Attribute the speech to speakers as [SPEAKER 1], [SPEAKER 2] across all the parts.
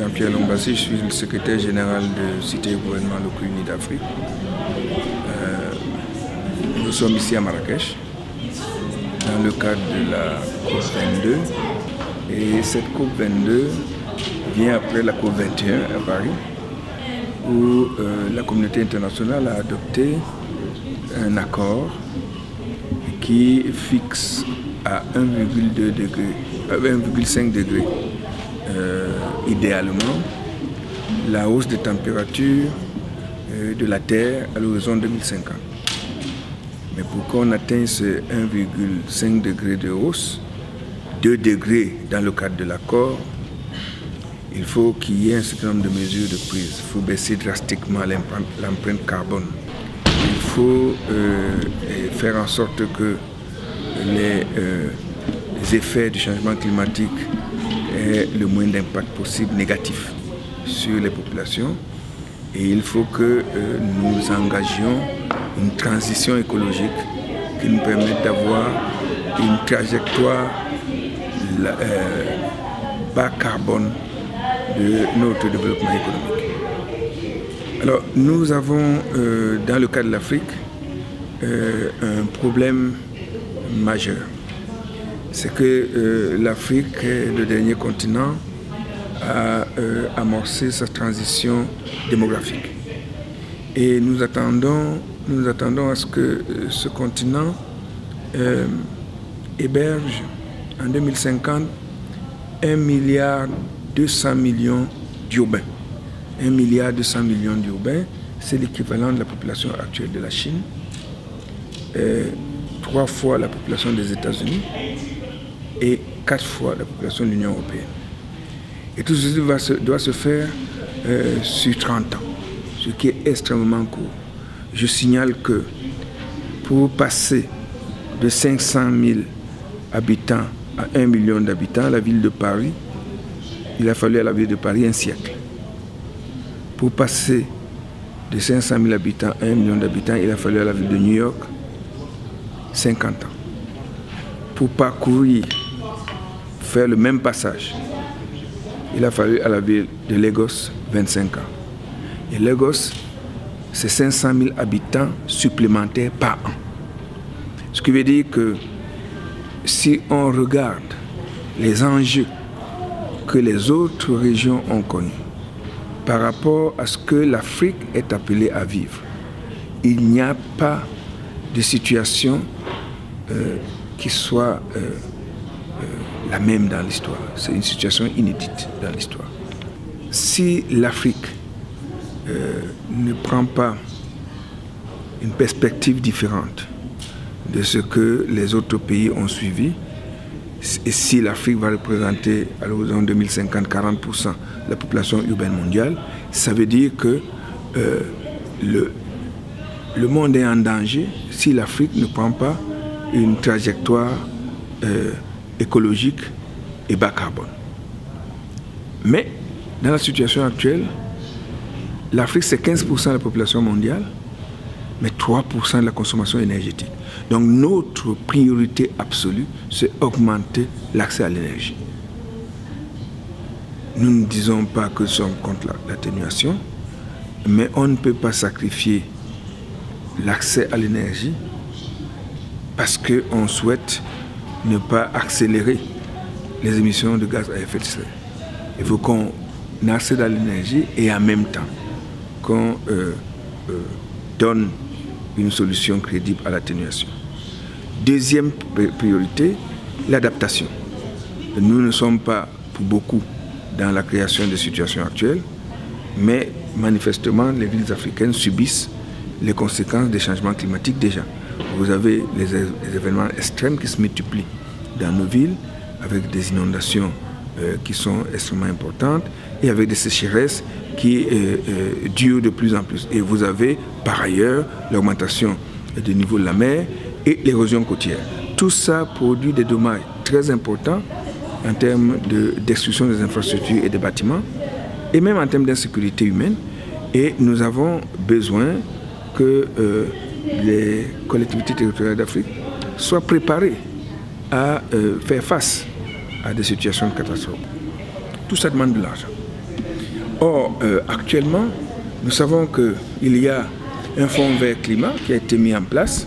[SPEAKER 1] Jean-Pierre Lombassi, je suis le secrétaire général de Cité et Gouvernement Locaux Unis d'Afrique. Nous sommes ici à Marrakech, dans le cadre de la COP 22. Et cette COP 22 vient après la COP 21 à Paris, où la communauté internationale a adopté un accord qui fixe à 1,2 degré, à 1,5 degré idéalement la hausse des températures de la Terre à l'horizon 2050. Mais pour qu'on atteigne ce 1,5 degré de hausse, 2 degrés dans le cadre de l'accord, il faut qu'il y ait un certain nombre de mesures de prise. Il faut baisser drastiquement l'empreinte carbone. Il faut faire en sorte que les effets du changement climatique aient le moins d'impact possible négatif sur les populations. Et il faut que nous engagions une transition écologique qui nous permette d'avoir une trajectoire bas carbone de notre développement économique. Alors, nous avons, dans le cas de l'Afrique, un problème majeur. C'est que l'Afrique est le dernier continent à amorcer sa transition démographique. Et nous attendons à ce que ce continent héberge en 2050 1,2 milliard d'urbains. 1,2 milliard d'urbains, c'est l'équivalent de la population actuelle de la Chine, 3 fois la population des États-Unis et 4 fois la population de l'Union européenne. Et tout ceci doit se faire sur 30 ans, ce qui est extrêmement court. Je signale que pour passer de 500 000 habitants à 1 million d'habitants, la ville de Paris, il a fallu à la ville de Paris un siècle. Pour passer de 500 000 habitants à 1 million d'habitants, il a fallu à la ville de New York 50 ans. Pour parcourir, faire le même passage, il a fallu à la ville de Lagos 25 ans. Et Lagos, c'est 500 000 habitants supplémentaires par an. Ce qui veut dire que si on regarde les enjeux que les autres régions ont connus par rapport à ce que l'Afrique est appelée à vivre, il n'y a pas de situation qui soit la même dans l'histoire. C'est une situation inédite dans l'histoire. Si l'Afrique ne prend pas une perspective différente de ce que les autres pays ont suivi, et si l'Afrique va représenter à l'horizon 2050 40% de la population urbaine mondiale, ça veut dire que le monde est en danger si l'Afrique ne prend pas une trajectoire écologique et bas carbone. Mais dans la situation actuelle, l'Afrique c'est 15% de la population mondiale, mais 3% de la consommation énergétique. Donc notre priorité absolue, c'est augmenter l'accès à l'énergie. Nous ne disons pas que nous sommes contre l'atténuation, mais on ne peut pas sacrifier l'accès à l'énergie parce qu'on souhaite ne pas accélérer les émissions de gaz à effet de serre. Il faut qu'on accède à l'énergie et en même temps qu'on donne une solution crédible à l'atténuation. Deuxième priorité, l'adaptation. Nous ne sommes pas pour beaucoup dans la création des situations actuelles, mais manifestement les villes africaines subissent les conséquences des changements climatiques déjà. Vous avez les événements extrêmes qui se multiplient dans nos villes, avec des inondations qui sont extrêmement importantes et avec des sécheresses qui durent de plus en plus. Et vous avez par ailleurs l'augmentation du niveau de la mer et l'érosion côtière. Tout ça produit des dommages très importants en termes de destruction des infrastructures et des bâtiments, et même en termes d'insécurité humaine. Et nous avons besoin que les collectivités territoriales d'Afrique soient préparées à faire face à des situations de catastrophe. Tout ça demande de l'argent. Or, actuellement, nous savons qu'il y a un fonds vert climat qui a été mis en place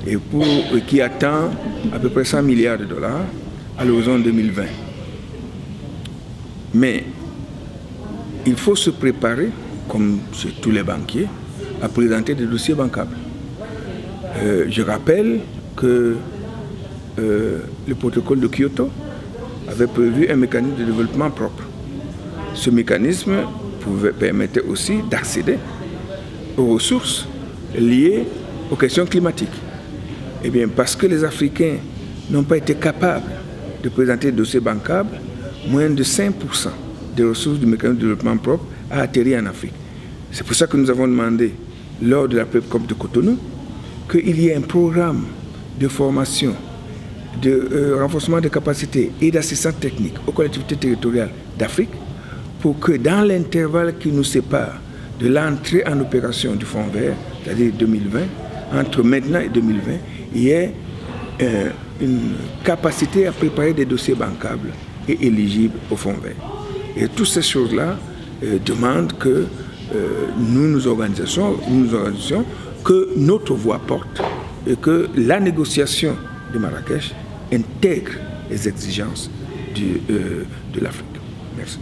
[SPEAKER 1] et qui atteint à peu près 100 milliards de dollars à l'horizon 2020. Mais il faut se préparer, comme chez tous les banquiers, à présenter des dossiers bancables. Je rappelle que le protocole de Kyoto avait prévu un mécanisme de développement propre. Ce mécanisme permettait aussi d'accéder aux ressources liées aux questions climatiques. Eh bien, parce que les Africains n'ont pas été capables de présenter des dossiers bancables, moins de 5% des ressources du mécanisme de développement propre a atterri en Afrique. C'est pour ça que nous avons demandé, lors de la COP de Cotonou, qu'il y ait un programme de formation, de renforcement des capacités et d'assistance technique aux collectivités territoriales d'Afrique pour que dans l'intervalle qui nous sépare de l'entrée en opération du Fonds vert, c'est-à-dire 2020, entre maintenant et 2020, il y ait une capacité à préparer des dossiers bancables et éligibles au Fonds vert. Et toutes ces choses-là demandent que nous organisons, que notre voix porte et que la négociation de Marrakech intègre les exigences de l'Afrique. Merci.